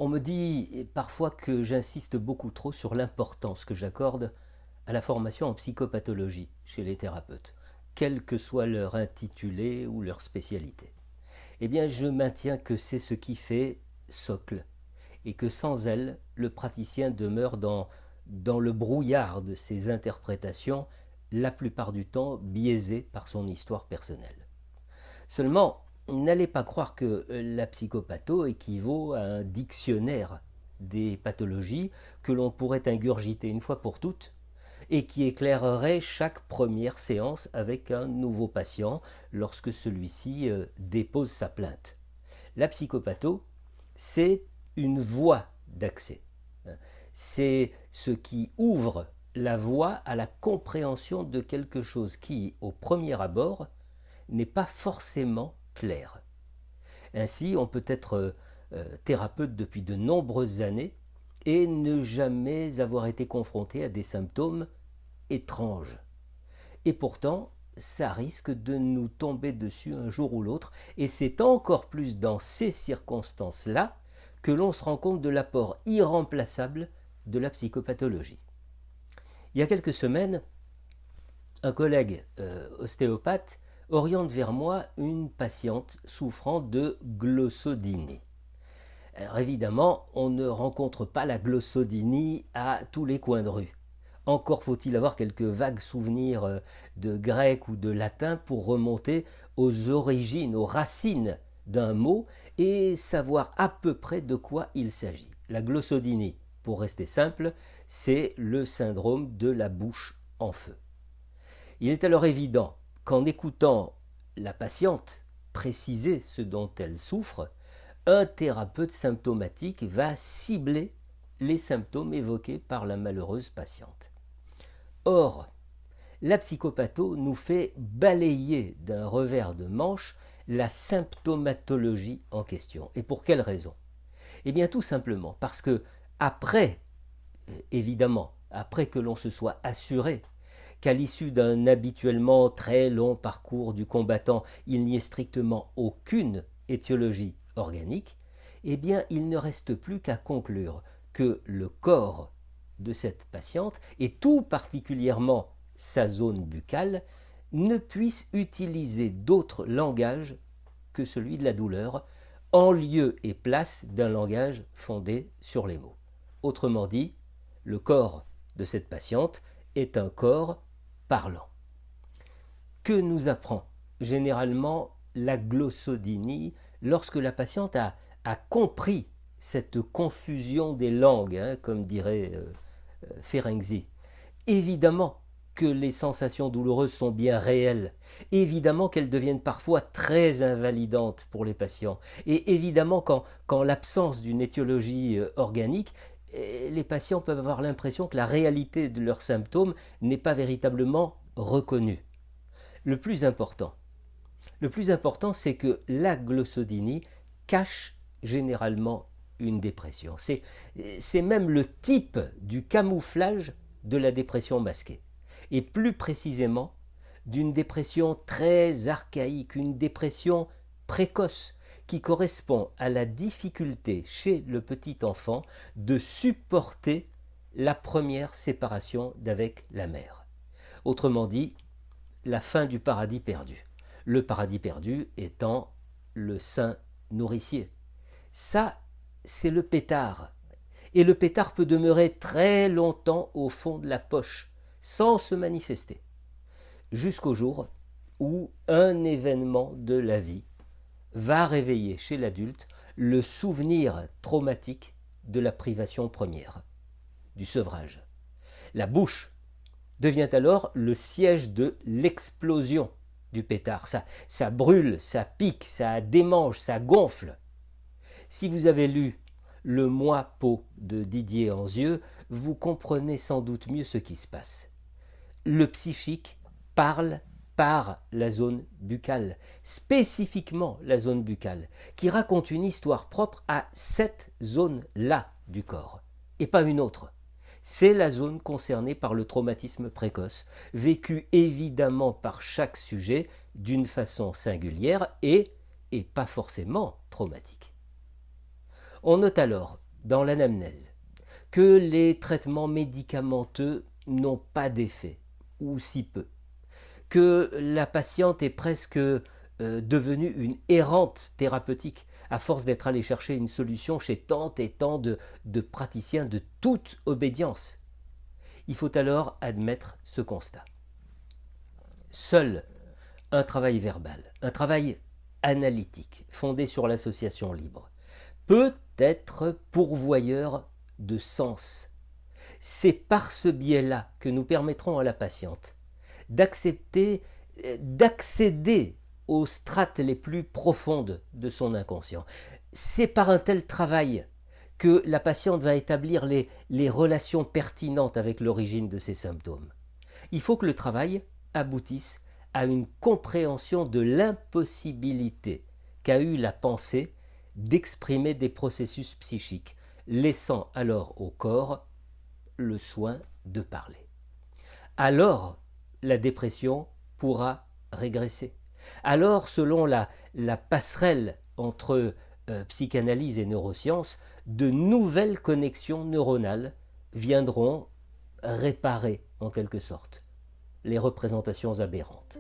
On me dit parfois que j'insiste beaucoup trop sur l'importance que j'accorde à la formation en psychopathologie chez les thérapeutes, quel que soit leur intitulé ou leur spécialité. Eh bien, je maintiens que c'est ce qui fait socle et que sans elle, le praticien demeure dans le brouillard de ses interprétations, la plupart du temps biaisé par son histoire personnelle. Seulement, n'allez pas croire que la psychopatho équivaut à un dictionnaire des pathologies que l'on pourrait ingurgiter une fois pour toutes et qui éclairerait chaque première séance avec un nouveau patient lorsque celui-ci dépose sa plainte. La psychopatho, c'est une voie d'accès. C'est ce qui ouvre la voie à la compréhension de quelque chose qui, au premier abord, n'est pas forcément clair. Ainsi, on peut être thérapeute depuis de nombreuses années et ne jamais avoir été confronté à des symptômes étranges. Et pourtant, ça risque de nous tomber dessus un jour ou l'autre, et c'est encore plus dans ces circonstances-là que l'on se rend compte de l'apport irremplaçable de la psychopathologie. Il y a quelques semaines, un collègue ostéopathe oriente vers moi une patiente souffrant de glossodynie. Alors évidemment, on ne rencontre pas la glossodynie à tous les coins de rue. Encore faut-il avoir quelques vagues souvenirs de grec ou de latin pour remonter aux origines, aux racines d'un mot et savoir à peu près de quoi il s'agit. La glossodynie, pour rester simple, c'est le syndrome de la bouche en feu. Il est alors évident qu'en écoutant la patiente préciser ce dont elle souffre, un thérapeute symptomatique va cibler les symptômes évoqués par la malheureuse patiente. Or, la psychopatho nous fait balayer d'un revers de manche la symptomatologie en question. Et pour quelle raison? Eh bien tout simplement parce que après que l'on se soit assuré qu'à l'issue d'un habituellement très long parcours du combattant, il n'y ait strictement aucune étiologie organique, eh bien il ne reste plus qu'à conclure que le corps de cette patiente, et tout particulièrement sa zone buccale, ne puisse utiliser d'autre langage que celui de la douleur, en lieu et place d'un langage fondé sur les mots. Autrement dit, le corps de cette patiente est un corps parlant. Que nous apprend généralement la glossodynie lorsque la patiente a compris cette confusion des langues, comme dirait Ferenczi? Évidemment que les sensations douloureuses sont bien réelles, évidemment qu'elles deviennent parfois très invalidantes pour les patients, et évidemment qu'en l'absence d'une étiologie organique, les patients peuvent avoir l'impression que la réalité de leurs symptômes n'est pas véritablement reconnue. Le plus important, c'est que la glossodynie cache généralement une dépression. C'est même le type du camouflage de la dépression masquée. Et plus précisément, d'une dépression très archaïque, une dépression précoce, qui correspond à la difficulté chez le petit enfant de supporter la première séparation d'avec la mère. Autrement dit, la fin du paradis perdu. Le paradis perdu étant le sein nourricier. Ça, c'est le pétard. Et le pétard peut demeurer très longtemps au fond de la poche, sans se manifester, jusqu'au jour où un événement de la vie va réveiller chez l'adulte le souvenir traumatique de la privation première, du sevrage. La bouche devient alors le siège de l'explosion du pétard. Ça brûle, ça pique, ça démange, ça gonfle. Si vous avez lu Le Moi Peau de Didier Anzieux, vous comprenez sans doute mieux ce qui se passe. Le psychique parle par la zone buccale, spécifiquement la zone buccale, qui raconte une histoire propre à cette zone-là du corps, et pas une autre. C'est la zone concernée par le traumatisme précoce, vécu évidemment par chaque sujet d'une façon singulière et pas forcément traumatique. On note alors dans l'anamnèse que les traitements médicamenteux n'ont pas d'effet, ou si peu, que la patiente est presque devenue une errante thérapeutique à force d'être allée chercher une solution chez tant et tant de praticiens de toute obédience. Il faut alors admettre ce constat. Seul un travail verbal, un travail analytique, fondé sur l'association libre, peut être pourvoyeur de sens. C'est par ce biais-là que nous permettrons à la patiente d'accepter, d'accéder aux strates les plus profondes de son inconscient. C'est par un tel travail que la patiente va établir les relations pertinentes avec l'origine de ses symptômes. Il faut que le travail aboutisse à une compréhension de l'impossibilité qu'a eue la pensée d'exprimer des processus psychiques, laissant alors au corps le soin de parler. Alors, la dépression pourra régresser. Alors, selon la passerelle entre psychanalyse et neurosciences, de nouvelles connexions neuronales viendront réparer, en quelque sorte, les représentations aberrantes.